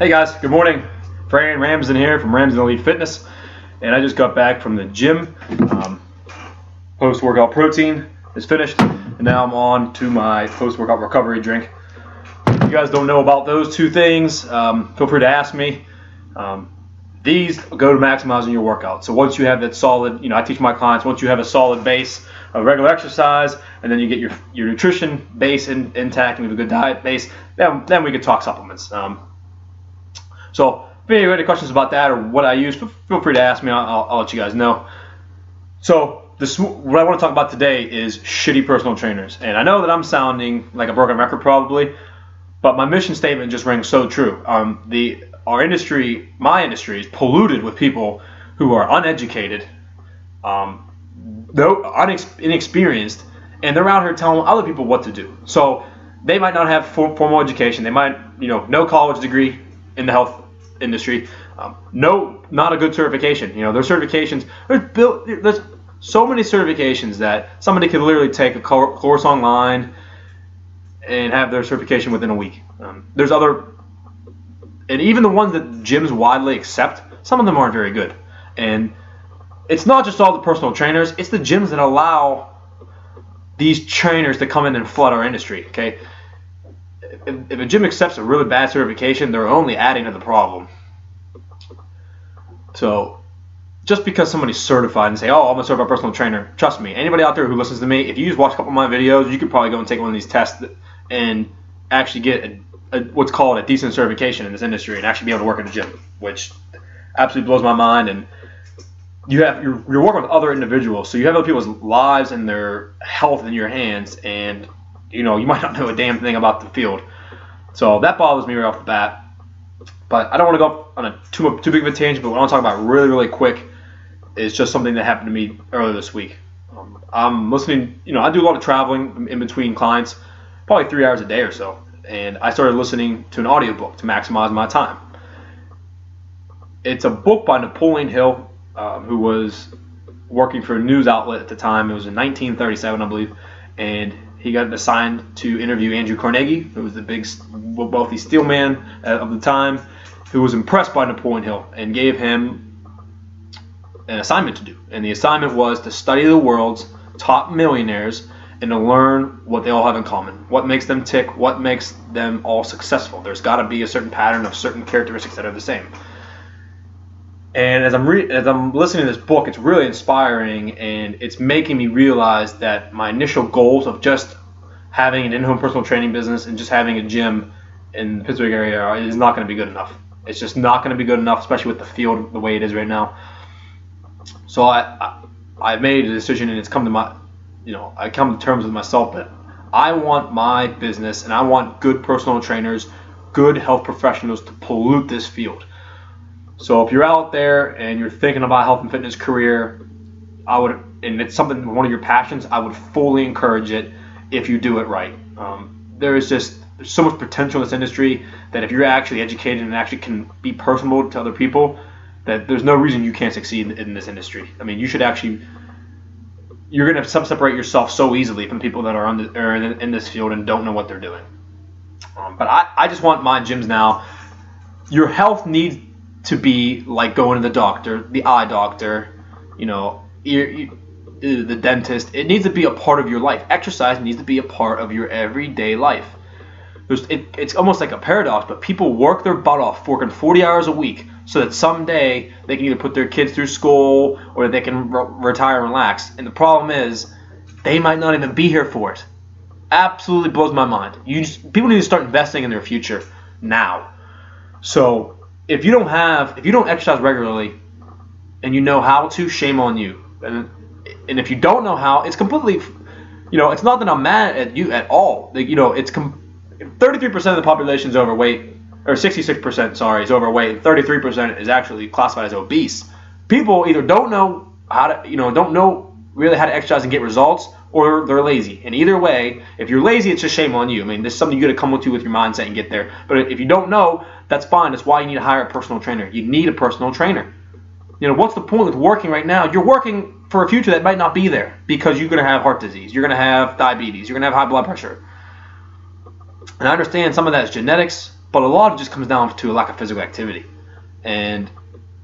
Hey guys, good morning. Fran Ramsden here from Ramsden Elite Fitness, and I just got back from the gym. Post-workout protein is finished, and now I'm on to my post-workout recovery drink. If you guys don't know about those two things, feel free to ask me. These go to maximizing your workout. So once you have that solid, I teach my clients, once you have a solid base of regular exercise, and then you get your nutrition base intact, and you have a good diet base, then we can talk supplements. So if you have any questions about that or what I use, feel free to ask me. I'll let you guys know. So what I want to talk about today is shitty personal trainers. And I know that I'm sounding like a broken record probably, but my mission statement just rings so true. Our industry, my industry, is polluted with people who are uneducated, inexperienced, and they're out here telling other people what to do. So they might not have formal education. They might, no college degree in the health industry, not a good certification. Their certifications, there's so many certifications that somebody could literally take a course online and have their certification within a week. There's other, and even the ones that gyms widely accept, some of them aren't very good. And it's not just all the personal trainers, it's the gyms that allow these trainers to come in and flood our industry, okay? If a gym accepts a really bad certification, they're only adding to the problem. So just because somebody's certified and say, oh, I'm a certified personal trainer, trust me, anybody out there who listens to me, if you just watch a couple of my videos, you could probably go and take one of these tests and actually get what's called a decent certification in this industry and actually be able to work at a gym, which absolutely blows my mind. And you're working with other individuals, so you have other people's lives and their health in your hands, and you might not know a damn thing about the field. So that bothers me right off the bat. But I don't want to go on too big of a tangent, but what I want to talk about really, really quick is just something that happened to me earlier this week. I'm listening, I do a lot of traveling in between clients, probably 3 hours a day or so, and I started listening to an audiobook to maximize my time. It's a book by Napoleon Hill, who was working for a news outlet at the time. It was in 1937, I believe, and he got assigned to interview Andrew Carnegie, who was the big wealthy steel man of the time, who was impressed by Napoleon Hill and gave him an assignment to do. And the assignment was to study the world's top millionaires and to learn what they all have in common, what makes them tick, what makes them all successful. There's got to be a certain pattern of certain characteristics that are the same. And as I'm listening to this book, it's really inspiring, and it's making me realize that my initial goals of just having an in-home personal training business and just having a gym in the Pittsburgh area is not going to be good enough. It's just not going to be good enough, especially with the field the way it is right now. So I made a decision, and it's come to I come to terms with myself that I want my business, and I want good personal trainers, good health professionals to pollute this field. So if you're out there and you're thinking about a health and fitness career, and it's something, one of your passions, I would fully encourage it if you do it right. There's so much potential in this industry that if you're actually educated and actually can be personable to other people, that there's no reason you can't succeed in this industry. I mean, you're going to separate yourself so easily from people that are in this field and don't know what they're doing. But I just want my gyms now. Your health needs to be like going to the doctor, the eye doctor, the dentist. It needs to be a part of your life. Exercise needs to be a part of your everyday life. It's almost like a paradox, but people work their butt off, working 40 hours a week, so that someday they can either put their kids through school or they can retire and relax. And the problem is, they might not even be here for it. Absolutely blows my mind. People need to start investing in their future now. So if you don't exercise regularly and you know how to, shame on you. And if you don't know how, it's completely, it's not that I'm mad at you at all. It's 33% of the population is overweight, or 66%, sorry, is overweight, and 33% is actually classified as obese. People either don't know how to, don't know really how to exercise and get results, or they're lazy. And either way, if you're lazy, it's just shame on you. I mean, this is something you got to come with your mindset and get there. But if you don't know, that's fine. That's why you need to hire a personal trainer. You need a personal trainer. What's the point with working right now? You're working for a future that might not be there because you're going to have heart disease. You're going to have diabetes. You're going to have high blood pressure. And I understand some of that is genetics. But a lot of it just comes down to a lack of physical activity. And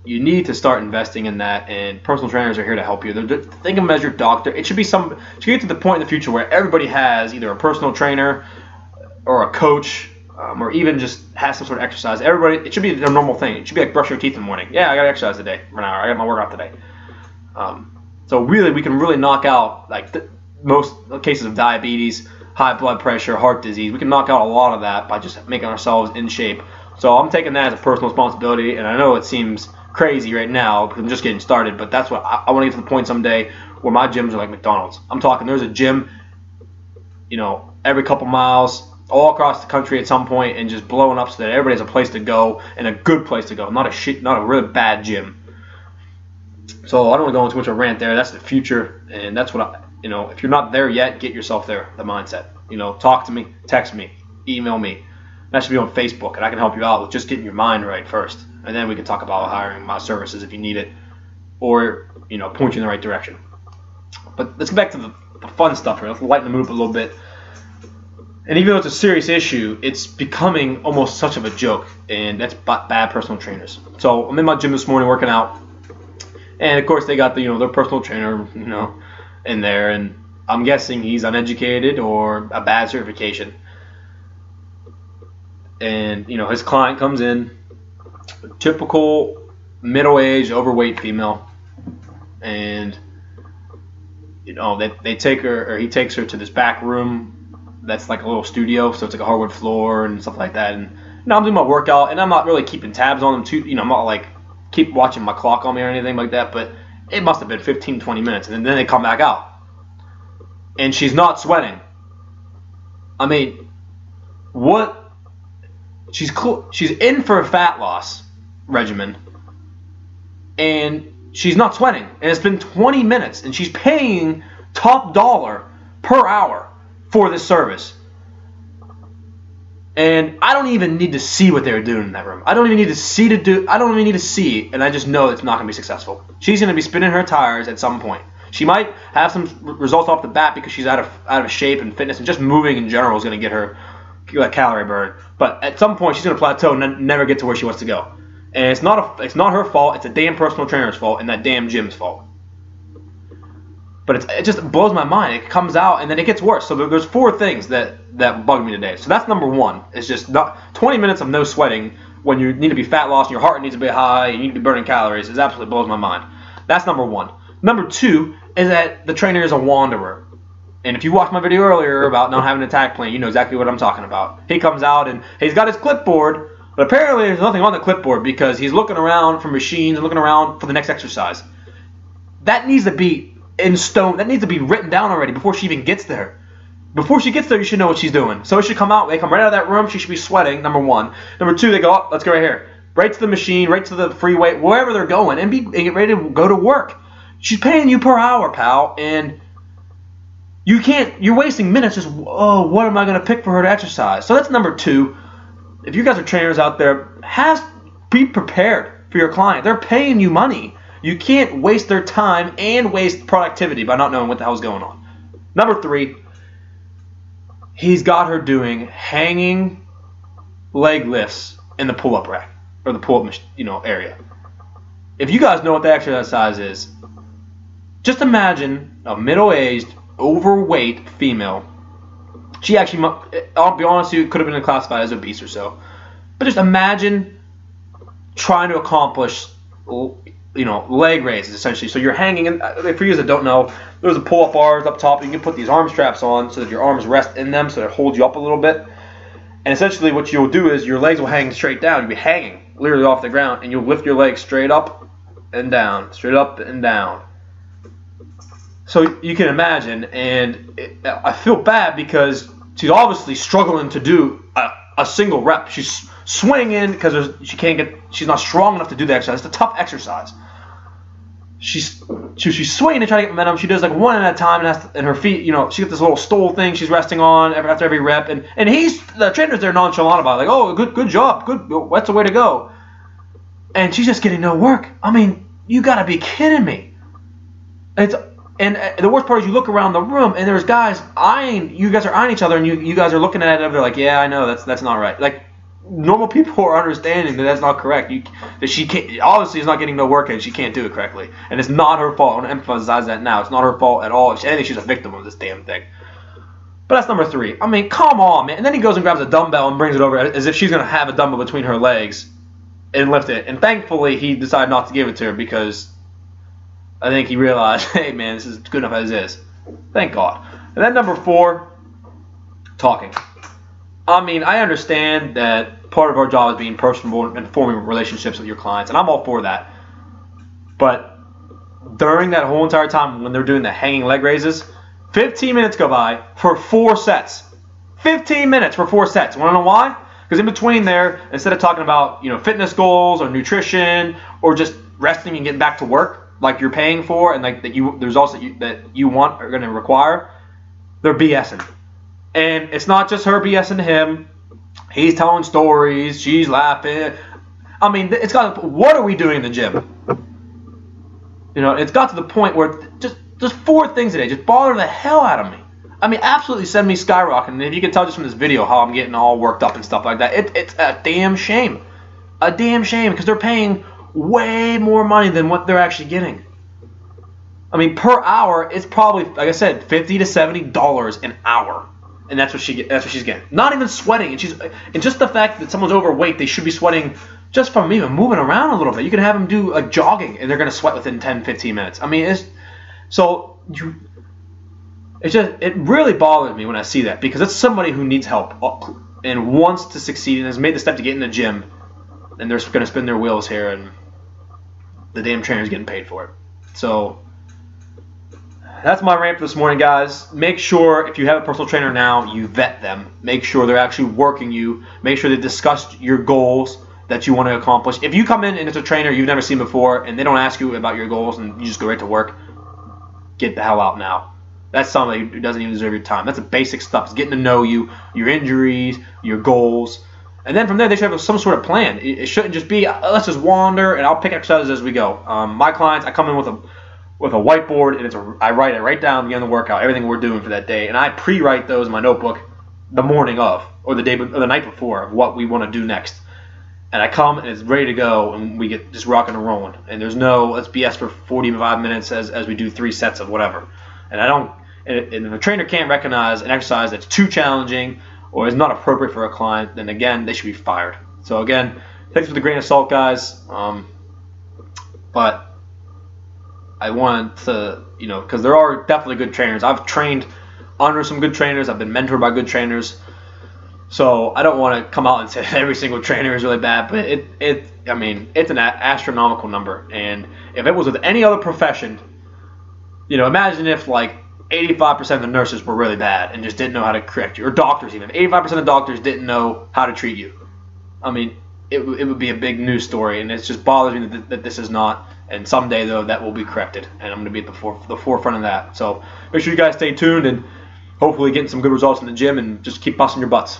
you need to start investing in that, and personal trainers are here to help you. Think of them as your doctor. It should get to the point in the future where everybody has either a personal trainer or a coach, or even just has some sort of exercise. It should be a normal thing. It should be like brushing your teeth in the morning. Yeah, I got to exercise today for an hour. I got my workout today. So really, we can really knock out like most cases of diabetes, high blood pressure, heart disease. We can knock out a lot of that by just making ourselves in shape. So I'm taking that as a personal responsibility, and I know it seems crazy right now because I'm just getting started, but that's what I want to get to the point someday where my gyms are like McDonald's. I'm talking there's a gym, every couple miles all across the country at some point, and just blowing up so that everybody has a place to go, and a good place to go, not a really bad gym. So I don't want to go into too much of a rant there. That's the future, and that's what if you're not there yet, get yourself there. The mindset. Talk to me, text me, email me. That should be on Facebook, and I can help you out with just getting your mind right first. And then we can talk about hiring my services if you need it, or point you in the right direction. But let's get back to the fun stuff here. Let's lighten the mood up a little bit. And even though it's a serious issue, it's becoming almost such of a joke, and that's bad personal trainers. So I'm in my gym this morning working out, and of course they got their personal trainer in there, and I'm guessing he's uneducated or a bad certification. And his client comes in. Typical middle-aged, overweight female, and they take her, or he takes her to this back room that's like a little studio, so it's like a hardwood floor and stuff like that. And I'm doing my workout, and I'm not really keeping tabs on them too. I'm not like keep watching my clock on me or anything like that. But it must have been 15, 20 minutes, and then they come back out, and she's not sweating. I mean, what? She's in for a fat loss regimen, and she's not sweating, and it's been 20 minutes, and she's paying top dollar per hour for this service. And I don't even need to see what they're doing in that room. I don't even need to see, and I just know it's not going to be successful. She's going to be spinning her tires at some point. She might have some results off the bat because she's out of shape and fitness, and just moving in general is going to get her a calorie burn. But at some point, she's going to plateau and never get to where she wants to go. And it's not her fault. It's a damn personal trainer's fault and that damn gym's fault. But it just blows my mind. It comes out and then it gets worse. So there's 4 things that bug me today. So that's number 1. It's just not 20 minutes of no sweating when you need to be fat loss and your heart needs to be high and you need to be burning calories. It absolutely blows my mind. That's number 1. Number 2 is that the trainer is a wanderer. And if you watched my video earlier about not having an attack plan, you know exactly what I'm talking about. He comes out and he's got his clipboard, but apparently there's nothing on the clipboard because he's looking around for machines and looking around for the next exercise. That needs to be in stone. That needs to be written down already before she even gets there. Before she gets there, you should know what she's doing. So it should come out. They come right out of that room. She should be sweating, number 1. Number 2, they go, oh, let's go right here. Right to the machine, right to the freeway, wherever they're going, and get ready to go to work. She's paying you per hour, pal, and you're wasting minutes just, what am I going to pick for her to exercise? So that's number 2. If you guys are trainers out there, be prepared for your client. They're paying you money. You can't waste their time and waste productivity by not knowing what the hell's going on. Number 3, he's got her doing hanging leg lifts in the pull-up rack or the pull-up area. If you guys know what the exercise is, just imagine a middle-aged, overweight female. She actually, I'll be honest with you, could have been classified as obese or so. But just imagine trying to accomplish, leg raises essentially. So you're hanging, and for you that don't know, there's a pull-up bars up top. You can put these arm straps on so that your arms rest in them, so it holds you up a little bit. And essentially, what you'll do is your legs will hang straight down. You'll be hanging literally off the ground, and you'll lift your legs straight up and down, straight up and down. So you can imagine, and I feel bad because she's obviously struggling to do a single rep. She's swinging because she's not strong enough to do the exercise. It's a tough exercise. She's swinging to try to get momentum. She does like one at a time, and her feet, she gets this little stool thing she's resting on after every rep, and the trainer's there nonchalant about it, like, oh, good job, good, that's the way to go. And she's just getting no work. I mean, you gotta be kidding me. And the worst part is you look around the room and there's guys you guys are eyeing each other, and you guys are looking at it and they're like, yeah, I know, that's not right. Like, normal people are understanding that that's not correct. That she can't, obviously is not getting no work and she can't do it correctly. And it's not her fault. I want to emphasize that now. It's not her fault at all. If anything, she's a victim of this damn thing. But that's number 3. I mean, come on, man. And then he goes and grabs a dumbbell and brings it over as if she's going to have a dumbbell between her legs and lift it. And thankfully, he decided not to give it to her because I think he realized, hey, man, this is good enough as is. Thank God. And then number 4, talking. I mean, I understand that part of our job is being personable and forming relationships with your clients, and I'm all for that. But during that whole entire time when they're doing the hanging leg raises, 15 minutes go by for 4 sets. 15 minutes for 4 sets. Want to know why? Because in between there, instead of talking about fitness goals or nutrition or just resting and getting back to work like you're paying for and like there's also that you want are going to require, they're BSing. And it's not just her BSing to him. He's telling stories. She's laughing. I mean, it's got. What are we doing in the gym? It's got to the point where just 4 things a day just bother the hell out of me. I mean, absolutely send me skyrocketing. And if you can tell just from this video how I'm getting all worked up and stuff like that, it's a damn shame. A damn shame because they're paying way more money than what they're actually getting. I mean, per hour, it's probably, like I said, $50 to $70 an hour. And that's what she's getting. Not even sweating. And just the fact that someone's overweight, they should be sweating just from even moving around a little bit. You can have them do like jogging, and they're going to sweat within 10, 15 minutes. I mean, it really bothers me when I see that because it's somebody who needs help and wants to succeed and has made the step to get in the gym, and they're going to spin their wheels here, and the damn trainer's getting paid for it. So that's my rant for this morning, guys. Make sure if you have a personal trainer now, you vet them. Make sure they're actually working you. Make sure they discussed your goals that you want to accomplish. If you come in and it's a trainer you've never seen before and they don't ask you about your goals and you just go right to work, get the hell out now. That's somebody who doesn't even deserve your time. That's the basic stuff. It's getting to know you, your injuries, your goals. And then from there, they should have some sort of plan. It shouldn't just be, let's just wander and I'll pick exercises as we go. My clients, I come in with a whiteboard and I write it right down at the end of the workout, everything we're doing for that day. And I pre-write those in my notebook the morning of or the night before of what we want to do next. And I come and it's ready to go and we get just rocking and rolling. And there's no let's BS for 45 minutes as we do 3 sets of whatever. And if a trainer can't recognize an exercise that's too challenging or is not appropriate for a client, then again, they should be fired. So again, thanks for the grain of salt, guys. But I want to, because there are definitely good trainers. I've trained under some good trainers. I've been mentored by good trainers. So I don't want to come out and say every single trainer is really bad, but it's an astronomical number. And if it was with any other profession, imagine if like 85% of the nurses were really bad and just didn't know how to correct you, or doctors even. 85% of doctors didn't know how to treat you. I mean, it would be a big news story, and it just bothers me that this is not. And someday, though, that will be corrected, and I'm going to be at the forefront of that. So make sure you guys stay tuned and hopefully getting some good results in the gym and just keep busting your butts.